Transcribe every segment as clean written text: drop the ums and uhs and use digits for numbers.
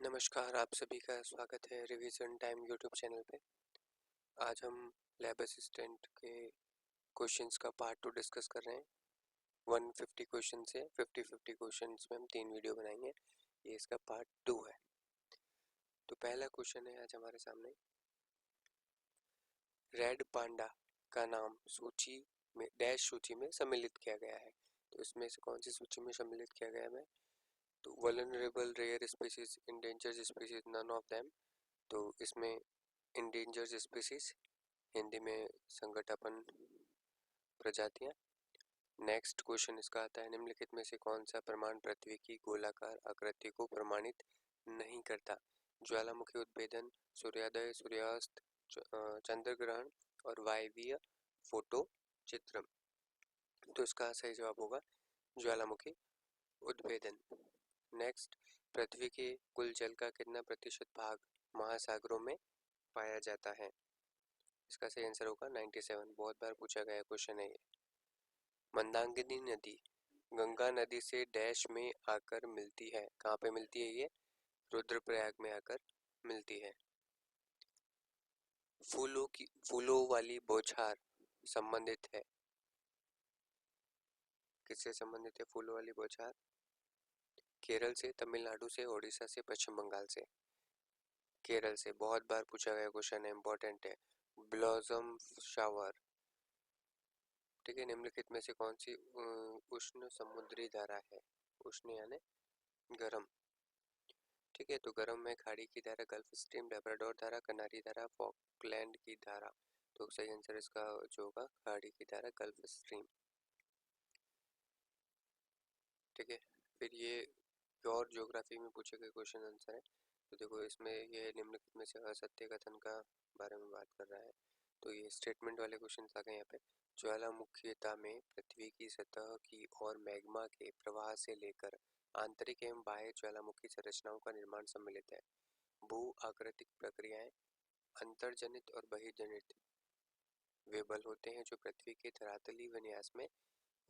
नमस्कार, आप सभी का स्वागत है रिवीजन टाइम यूट्यूब चैनल पे। आज हम लैब असिस्टेंट के क्वेश्चंस का पार्ट 2 डिस्कस कर रहे हैं। 150 क्वेश्चन से 50-50 क्वेश्चंस में हम 3 वीडियो बनाएंगे। ये इसका पार्ट 2 है। तो पहला क्वेश्चन है आज हमारे सामने, रेड पांडा का नाम सूची में डैश सूची में सम्मिलित किया गया है। तो इसमें से कौन सी सूची में सम्मिलित किया गया है? तो vulnerable, rare species, endangered species, none of them. तो इसमें इंडेंजर्ड स्पीसीज, हिंदी में संकटापन्न प्रजातियां। नेक्स्ट क्वेश्चन इसका आता है, निम्नलिखित में से कौन सा प्रमाण पृथ्वी की गोलाकार आकृति को प्रमाणित नहीं करता? ज्वालामुखी उद्भेदन, सूर्योदय, सूर्यास्त, चंद्र ग्रहण और वायवीय फोटो चित्रम। तो इसका सही जवाब होगा ज्वालामुखी उद्भेदन। नेक्स्ट, पृथ्वी के कुल जल का कितना प्रतिशत भाग महासागरों में पाया जाता है? इसका सही आंसर होगा 97। बहुत बार पूछा गया क्वेश्चन है ये। मंदाकिनी नदी गंगा नदी से डैश में आकर मिलती है। कहाँ पे मिलती है ये? रुद्रप्रयाग में आकर मिलती है। फूलों वाली बौछार संबंधित है, किससे संबंधित है फूलों वाली बौछार? केरल से, तमिलनाडु से, उड़ीसा से, पश्चिम बंगाल से। केरल से। बहुत बार पूछा गया क्वेश्चन है, इंपॉर्टेंट है। ब्लॉसम शावर, ठीक है। निम्नलिखित में से कौन सी उष्ण समुद्री धारा है? उष्ण यानी गर्म, ठीक है। तो गर्म में खाड़ी की धारा, गल्फ स्ट्रीम, लेब्राडोर धारा, कनारी धारा, फॉकलैंड की धारा। तो सही आंसर इसका जो होगा खाड़ी की धारा, गल्फ स्ट्रीम, ठीक है। फिर ये और ज्योग्राफी में पूछे गए क्वेश्चन आंसर है। तो देखो इसमें ये निम्नलिखित में से असत्य कथन का बारे में बात कर रहा है। तो ये स्टेटमेंट वाले क्वेश्चन आ गए यहाँ पे। ज्वालामुखीता में पृथ्वी की सतह की और मैग्मा के प्रवाह से लेकर आंतरिक एवं बाह्य ज्वालामुखी संरचनाओं का निर्माण सम्मिलित है। भू आकृतिक प्रक्रियाएं अंतर्जनित और बहिर्जनित वे बल होते हैं जो पृथ्वी के धरातलीय विन्यास में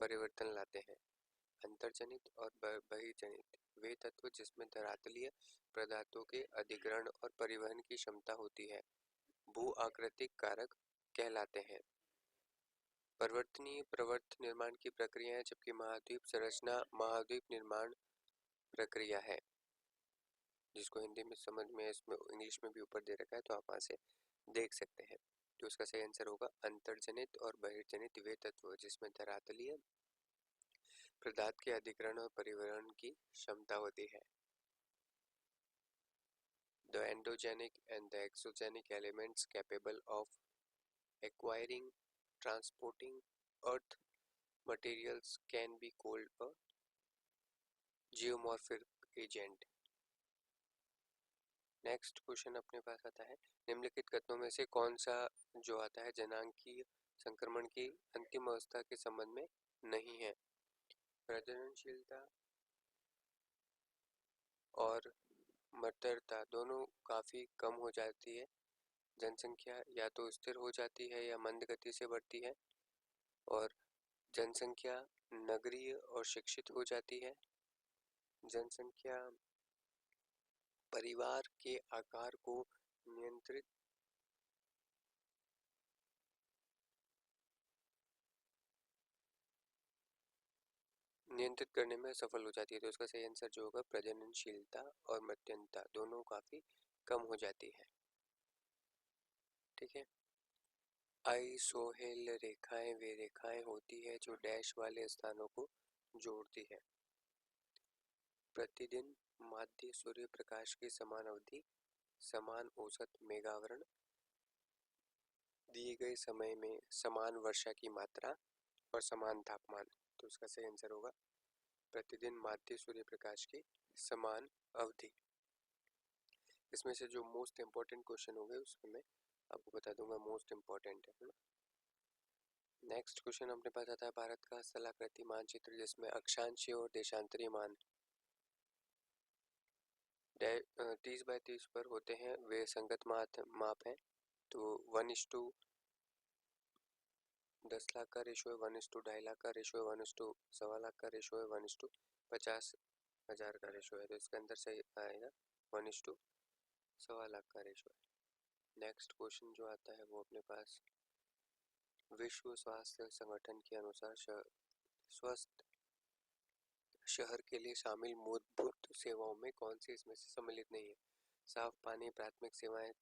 परिवर्तन लाते हैं। अंतर्जनित और बहिर्जनित वे तत्व जिसमें धरातलीय पदार्थों के अधिग्रहण और परिवहन की क्षमता होती है भू आकृतिक कारक कहलाते हैं। परिवर्तनीय प्रवर्त निर्माण की प्रक्रिया है, जबकि महाद्वीप संरचना महाद्वीप निर्माण प्रक्रिया है, जिसको हिंदी में समझ में, इसमें इंग्लिश में भी ऊपर दे रखा है तो आप वहाँ से देख सकते हैं। तो इसका सही आंसर होगा अंतर्जनित और बहिर्जनित वे तत्व जिसमें धरातलीय पदार्थ के अधिग्रहण और परिवहन की क्षमता होती है। The endogenic and the exogenic elements capable of acquiring, transporting earth materials can be called a geomorphic agent. Next question अपने पास आता है, निम्नलिखित कथनों में से कौन सा जो आता है जनांकीय संक्रमण की अंतिम अवस्था के संबंध में नहीं है? प्रजननशीलता और मृतता दोनों काफी कम हो जाती है। जनसंख्या या तो स्थिर हो जाती है या मंद गति से बढ़ती है, और जनसंख्या नगरीय और शिक्षित हो जाती है। जनसंख्या परिवार के आकार को नियंत्रित करने में सफल हो जाती है। तो इसका सही आंसर जो होगा प्रजननशीलता और मृत्यंता दोनों काफी कम हो जाती है, ठीक है। आइसोहेल रेखाएं वे रेखाएं होती है जो डैश वाले स्थानों को जोड़ती है। प्रतिदिन माध्य सूर्य प्रकाश की समान अवधि, समान औसत मेघावरण, दिए गए समय में समान वर्षा की मात्रा और समान तापमान। तो इसका सही आंसर होगा प्रतिदिन माध्य सूर्य प्रकाश की समान अवधि। इसमें से जो मोस्ट इम्पोर्टेंट क्वेश्चन होंगे उसमें मैं आपको बता दूंगा मोस्ट इम्पोर्टेंट है ना। नेक्स्ट क्वेश्चन अपने पास आता है, भारत का स्थलाकृति मानचित्र जिसमें अक्षांशीय और देशांतरीय मान 30x30 पर होते हैं, वे संगत माप हैं। तो 1:10 लाख का रेशो है, 1:2.5 लाख का रेशो है, 1:1.25 लाख का रेशो है, 1:50,000 का रेशो है। तो इसके अंदर सही आएगा 1:1.25 लाख का रेशो है। नेक्स्ट क्वेश्चन जो आता है वो अपने पास, विश्व स्वास्थ्य संगठन के अनुसार स्वस्थ शहर के लिए शामिल मूलभूत सेवाओं में कौन सी इसमें से सम्मिलित नहीं है? साफ पानी, प्राथमिक सेवाएं,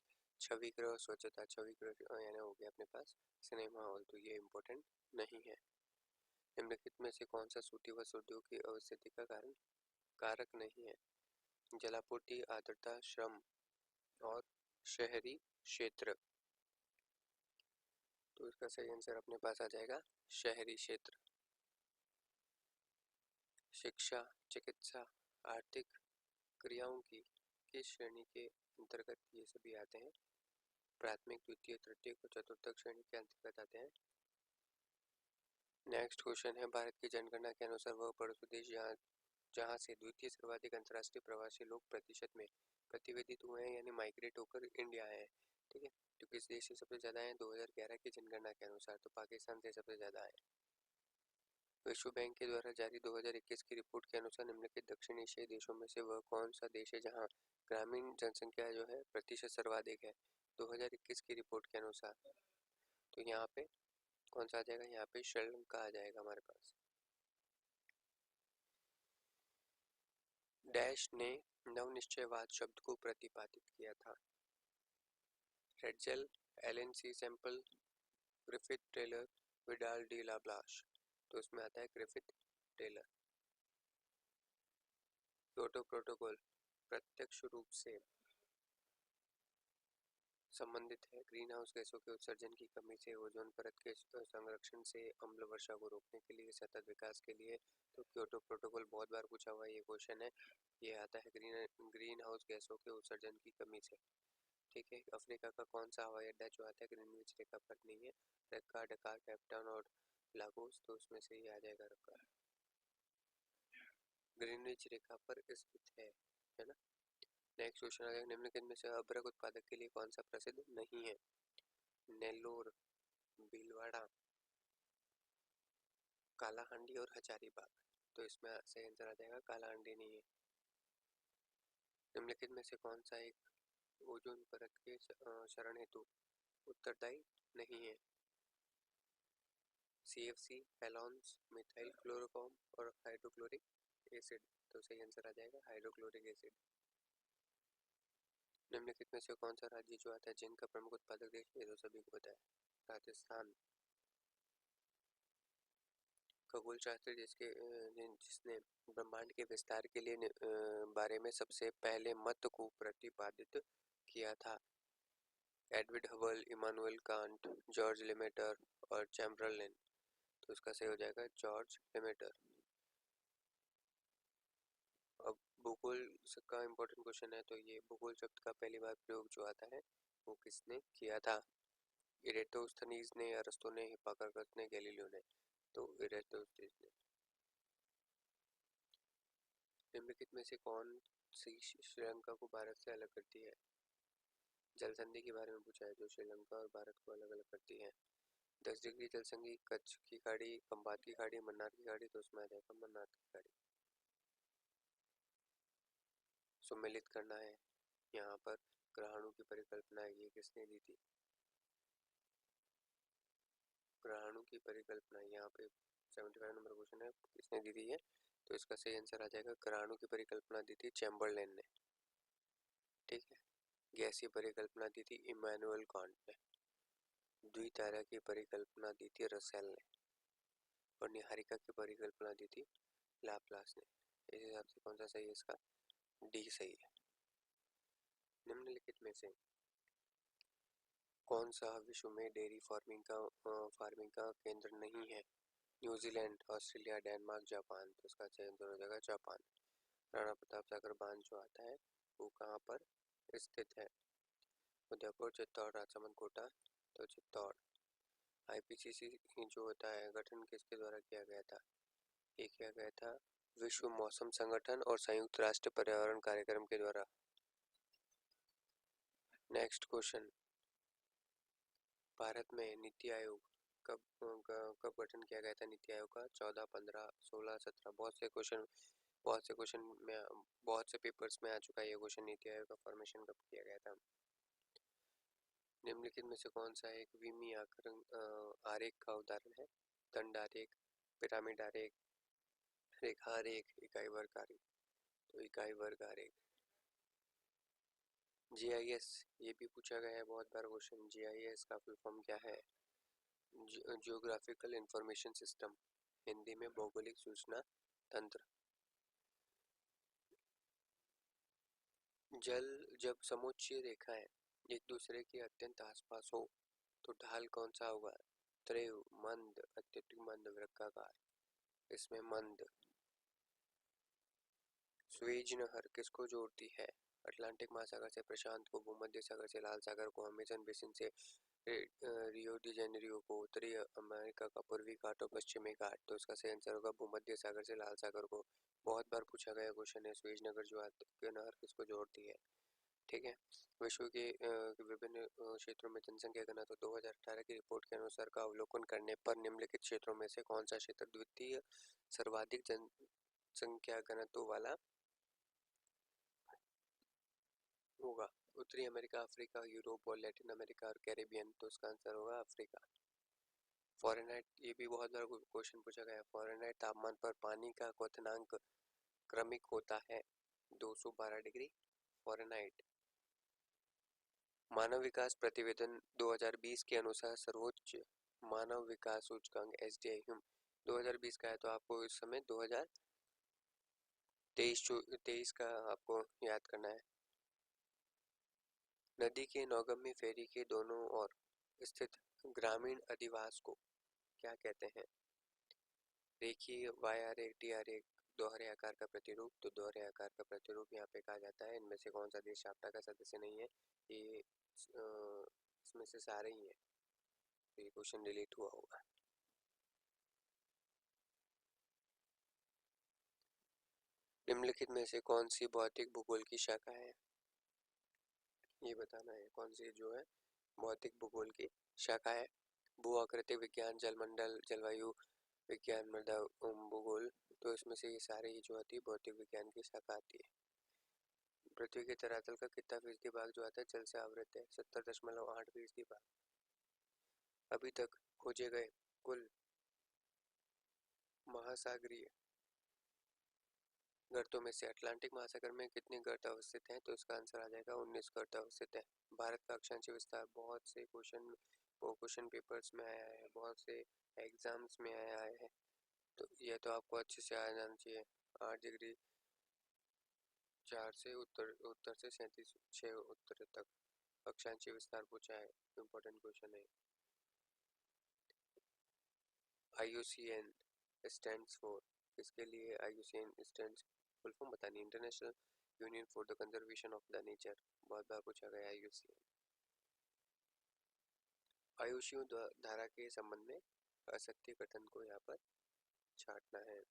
छवि गृह, स्वच्छता। छवि गृह यानी हो गया अपने पास सिनेमा हॉल, तो ये इम्पोर्टेंट नहीं है। निम्नलिखित में से कौन सा सूती वस्त्र उद्योग की अवस्थिति का कारक नहीं है? जलापूर्ति, आर्द्रता, श्रम और शहरी क्षेत्र। तो इसका सही आंसर अपने पास आ जाएगा शहरी क्षेत्र। शिक्षा, चिकित्सा, आर्थिक क्रियाओं की किस श्रेणी के अंतर्गत ये सभी आते हैं? प्राथमिक, द्वितीय, तृतीय और चतुर्थक श्रेणी के अंतर्गत आते हैं। नेक्स्ट क्वेश्चन है, भारत की जनगणना के अनुसार वह पड़ोसी देश जहां से द्वितीय सर्वाधिक अंतर्राष्ट्रीय प्रवासी लोग प्रतिशत में प्रतिवेदित हुए हैं यानी माइग्रेट होकर इंडिया आए हैं, ठीक है, तो किस देश से सबसे ज्यादा है? 2011 की जनगणना के अनुसार तो पाकिस्तान से सबसे ज्यादा है। विश्व बैंक के द्वारा जारी 2021 की रिपोर्ट के अनुसार निम्नलिखित दक्षिण एशियाई देशों में से वह कौन सा देश है जहां ग्रामीण जनसंख्या जो है प्रतिशत सर्वाधिक है 2021 की रिपोर्ट के अनुसार? तो यहाँ पे कौन सा आ जाएगा? यहाँ पे श्रीलंका आ जाएगा हमारे पास। डैश ने नवनिश्चयवाद शब्द को प्रतिपादित किया था? Ratzel, Ellen C Semple, Griffith Taylor, Vidal de la Blache. तो इसमें आता है ग्रिफिथ टेलर। क्योटो प्रोटोकॉल प्रत्यक्ष रूप से संबंधित है ग्रीन हाउस गैसों के उत्सर्जन की कमी से, ओजोन परत के संरक्षण से, अम्ल वर्षा को रोकने के लिए, सतत विकास के लिए। तो क्योटो प्रोटोकॉल बहुत बार पूछा हुआ ये क्वेश्चन है, ये आता है ग्रीन हाउस गैसों के उत्सर्जन की कमी से, ठीक है। अफ्रीका का कौन सा हवाई अड्डा जो आता है ग्रीनविच रेखा पर नहीं है? रक्का, डकार, कैपटाउन और लागोस। तो उसमें से ही आ जाएगा रक्का, ग्रीनविच रेखा पर स्थित है ना। नेक्स्ट क्वेश्चन आ जाएगा, निम्नलिखित में से अभ्रक उत्पादक के लिए कौन सा प्रसिद्ध नहीं है? नेल्लोर, भीलवाड़ा, कालाहांडी और हजारीबाग। तो इसमें सही आंसर आ जाएगा कालाहांडी नहीं है। निम्नलिखित में से कौन सा एक ओजोन परत के क्षरण हेतु उत्तरदायी नहीं है? CFC, हेलॉन्स, मिथाइल क्लोरोफॉर्म और हाइड्रोक्लोरिक एसिड। तो सही आंसर आ जाएगा हाइड्रोक्लोरिक एसिड। निम्नलिखित में से कौन सा राज्य जो आता है जिनका प्रमुख उत्पादक देश, ये तो सभी को पता है, राजस्थान। खगोल शास्त्री जिसने ब्रह्मांड के विस्तार के लिए बारे में सबसे पहले मत को प्रतिपादित किया था? Edwin Hubble, Immanuel Kant, George Lemaitre और चैम्बरलेन। तो इसका सही हो जाएगा जॉर्ज लेमेटर। अब भूगोल का इम्पोर्टेंट क्वेश्चन है, तो ये भूगोल शब्द का पहली बार प्रयोग जो आता है वो किसने किया था? इरेटोस्थनीज ने, अरस्तु ने, हिप्पाक्रटस ने, गैलीलियो ने। तो इरेटोस्थनीज ने। निम्नलिखित में से कौन सी श्रीलंका को भारत से अलग करती है? जल संधि के बारे में पूछा है जो श्रीलंका और भारत को अलग अलग करती है। 10 डिग्री जल संधि, कच्छ की खाड़ी, खंबात की खाड़ी, मन्नार की खाड़ी। तो उसमें आ जाएगा मन्नार की खाड़ी। सम्मिलित करना है यहाँ पर ग्रहणों की परिकल्पना, ये किसने दी थी? ग्रहणों की परिकल्पना यहाँ पे 75 नंबर क्वेश्चन है, किसने दी थी है? तो इसका सही आंसर आ जाएगा ग्रहणों की परिकल्पना दी थी चैम्बरलेन ने, ठीक है। गैसीय परिकल्पना दी थी इमानुएल कांट ने। द्वितारा की परिकल्पना दी थी रसेल ने। और निहारिका की परिकल्पना दी थी लाप्लास ने। इस हिसाब से कौन सा सही है? इसका डी सही है। निम्नलिखित में से कौन सा विश्व में डेयरी फार्मिंग का केंद्र नहीं है? New Zealand, Australia, Denmark, Japan. तो इसका चयन हो जाएगा जापान। राणा प्रताप सागर बांध जो आता है वो कहाँ पर स्थित है? उदयपुर, चित्तौड़, राजसमंद, कोटा। तो चित्तौड़। IPCC जो होता है गठन किसके द्वारा किया गया था? ये किया गया था विश्व मौसम संगठन और संयुक्त राष्ट्र पर्यावरण कार्यक्रम के द्वारा। नेक्स्ट क्वेश्चन, भारत में नीति आयोग कब गठन किया गया था? नीति आयोग का 14, 15, 16, 17। बहुत से क्वेश्चन बहुत से क्वेश्चन में, बहुत से पेपर्स में आ चुका है ये क्वेश्चन। नीति आयोग का फॉर्मेशन कब किया गया था? निम्नलिखित में से कौन सा एक विमी आरेख का उदाहरण है? दंड आरेख, पिरामिड आरेख, रेखा आरेख, इकाई वर्ग आरेख। तो इकाई वर्ग आरेख। जीआईएस, ये भी पूछा गया है बहुत बार क्वेश्चन। जीआईएस का फुल फॉर्म क्या है? जियोग्राफिकल इंफॉर्मेशन सिस्टम, हिंदी में भौगोलिक सूचना तंत्र। जल जब समुच्चय रेखाएं एक दूसरे के अत्यंत आसपास हो तो ढाल कौन सा होगा? त्रिव, मंद, अत्यधिक मंद, वृत्ताकार। इसमें मंद। स्वेज नहर किसको जोड़ती है? अटलांटिक महासागर से प्रशांत को, भूमध्य सागर से लाल सागर को, अमेजन बेसिन से रियो डी जेनेरियो को, उत्तरी अमेरिका का पूर्वी घाट और पश्चिमी घाट। तो इसका सही आंसर होगा भूमध्य सागर से लाल सागर को। बहुत बार पूछा गया क्वेश्चन है, स्वेज नगर जो नहर किसको जोड़ती है? ठीक है। विश्व के विभिन्न क्षेत्रों में जनसंख्या घनत्व 2018 की रिपोर्ट के अनुसार का अवलोकन करने पर निम्नलिखित क्षेत्रों में से कौन सा क्षेत्र द्वितीय सर्वाधिक जनसंख्या घनत्व वाला होगा? उत्तरी अमेरिका, अफ्रीका, यूरोप और लैटिन अमेरिका और कैरेबियन। तो इसका आंसर होगा अफ्रीका। फ़ारेनहाइट, ये भी बहुत बार क्वेश्चन पूछा गया है। फ़ारेनहाइट तापमान पर पानी का क्वथनांक क्रमिक होता है 212 डिग्री फ़ारेनहाइट। मानव विकास प्रतिवेदन 2020 के अनुसार सर्वोच्च मानव विकास सूचकांक एसडीआई 2020 का है, तो आपको इस समय 2023 का आपको याद करना है। नदी के नौगम्य फेरी के दोनों ओर स्थित ग्रामीण अधिवास को क्या कहते हैं? रेखीय, वाय आरेख, डी आरेख, दोहरे आकार का प्रतिरूप। तो दोहरे आकार का प्रतिरूप यहाँ पे कहा जाता है। इनमें से कौन सा देश आपटा का सदस्य नहीं है? ये इसमें से सारे ही हैं, तो ये क्वेश्चन डिलीट हुआ होगा। निम्नलिखित में से कौन सी भौतिक भूगोल की शाखा है? ये बताना है कौन सी जो है भौतिक भूगोल की शाखा है। भू आकृतिक विज्ञान, जलमंडल, जलवायु विज्ञान, मृदा भूगोल। तो इसमें से ये सारे ही जो आती है भौतिक विज्ञान की शाखा आती है। पृथ्वी के धरातल का कितना फीसदी भाग जो आता है जल से आवृत है? 70.8% भाग। अभी तक खोजे गए कुल महासागरीय गर्तों में से अटलांटिक महासागर में कितने गर्त अवस्थित हैं? तो इसका आंसर आ जाएगा 19 गर्त अवस्थित है। भारत का अक्षांशीय विस्तार बहुत से क्वेश्चन पेपर्स में आया है, बहुत से एग्जाम्स में आया है, तो यह तो आपको अच्छे से आ जाना चाहिए। 8 डिग्री 4 से उत्तर से 37.6 उत्तर तक अक्षांशीय विस्तार पूछा है, इम्पोर्टेंट क्वेश्चन है। IUCN स्टैंड्स फॉर, किसके लिए IUCN स्टैंड्स? फुल फॉर्म बतानी, international union for the conservation of the nature. बहुत बार पूछा गया IUCN। आयुषियों धारा के संबंध में असत्य कथन को यहाँ पर छांटना है।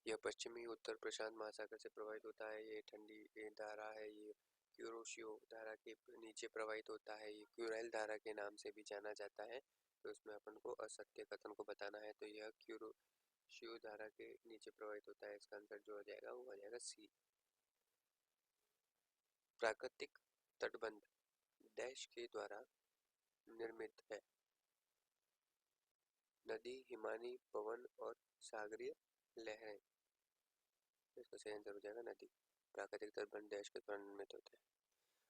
यह पश्चिमी उत्तर प्रशांत महासागर से प्रवाहित होता है, ये ठंडी धारा है, ये क्यूरोशियो धारा के नीचे प्रवाहित होता है, ये क्यूराइल धारा के नाम से भी जाना जाता है। तो इसमें अपन को असत्य कथन को बताना है, तो यह क्यूरोशियो धारा के नीचे प्रवाहित होता है। इसका आंसर जो हो जाएगा वो हो जाएगा सी। प्राकृतिक तटबंध डैश के द्वारा निर्मित है? नदी, हिमानी, पवन और सागरीय लहरें। इसका सही आंसर हो जाएगा नदी। प्राकृतिक तटबंध डैश के द्वारा निर्मित होते हैं।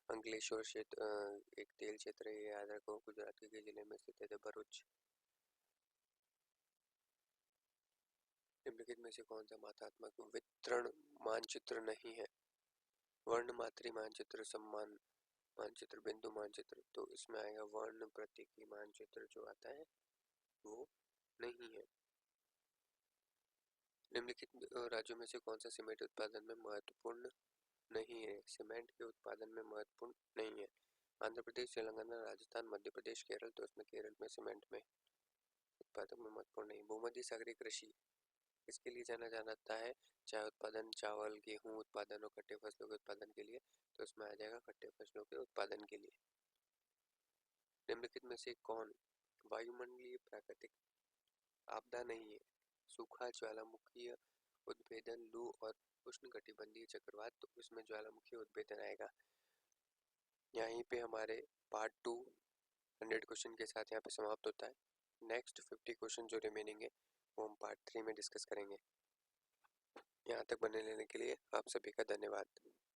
अंकलेश्वर क्षेत्र एक तेल क्षेत्र है, याद रखो, गुजरात के जिले में स्थित है। भरूच। निम्नलिखित में से कौन सा मात्रात्मक वितरण मानचित्र नहीं है? वर्ण मात्री मानचित्र, सम्मान मानचित्र, बिंदु मानचित्र। तो इसमें आएगा वर्ण प्रतीकी मानचित्र जो आता है वो नहीं है। निम्नलिखित राज्यों में से कौन सा सीमेंट उत्पादन में महत्वपूर्ण नहीं है? सीमेंट के उत्पादन में महत्वपूर्ण नहीं है? आंध्र प्रदेश, तेलंगाना, राजस्थान, मध्य प्रदेश, केरल। तो इसमें केरल में सीमेंट में उत्पादन में महत्वपूर्ण नहीं। भूमध्य सागरीय कृषि इसके लिए जाना जाता है? चाय उत्पादन, चावल, गेहूं उत्पादन और खट्टे फसलों के उत्पादन के लिए। तो इसमें आ जाएगा खट्टे फसलों के उत्पादन के लिए। निम्नलिखित में से कौन वायुमंडलीय प्राकृतिक आपदा नहीं है? सूखा, ज्वालामुखीय उद्भेदन लू और उष्णकटिबंधीय चक्रवात, तो उसमें ज्वालामुखी उद्भेदन आएगा। यहीं पे हमारे पार्ट 2 100 क्वेश्चन के साथ यहाँ पे समाप्त होता है। नेक्स्ट 50 क्वेश्चन जो रिमेनिंग है वो हम पार्ट 3 में डिस्कस करेंगे। यहाँ तक बने रहने के लिए आप सभी का धन्यवाद।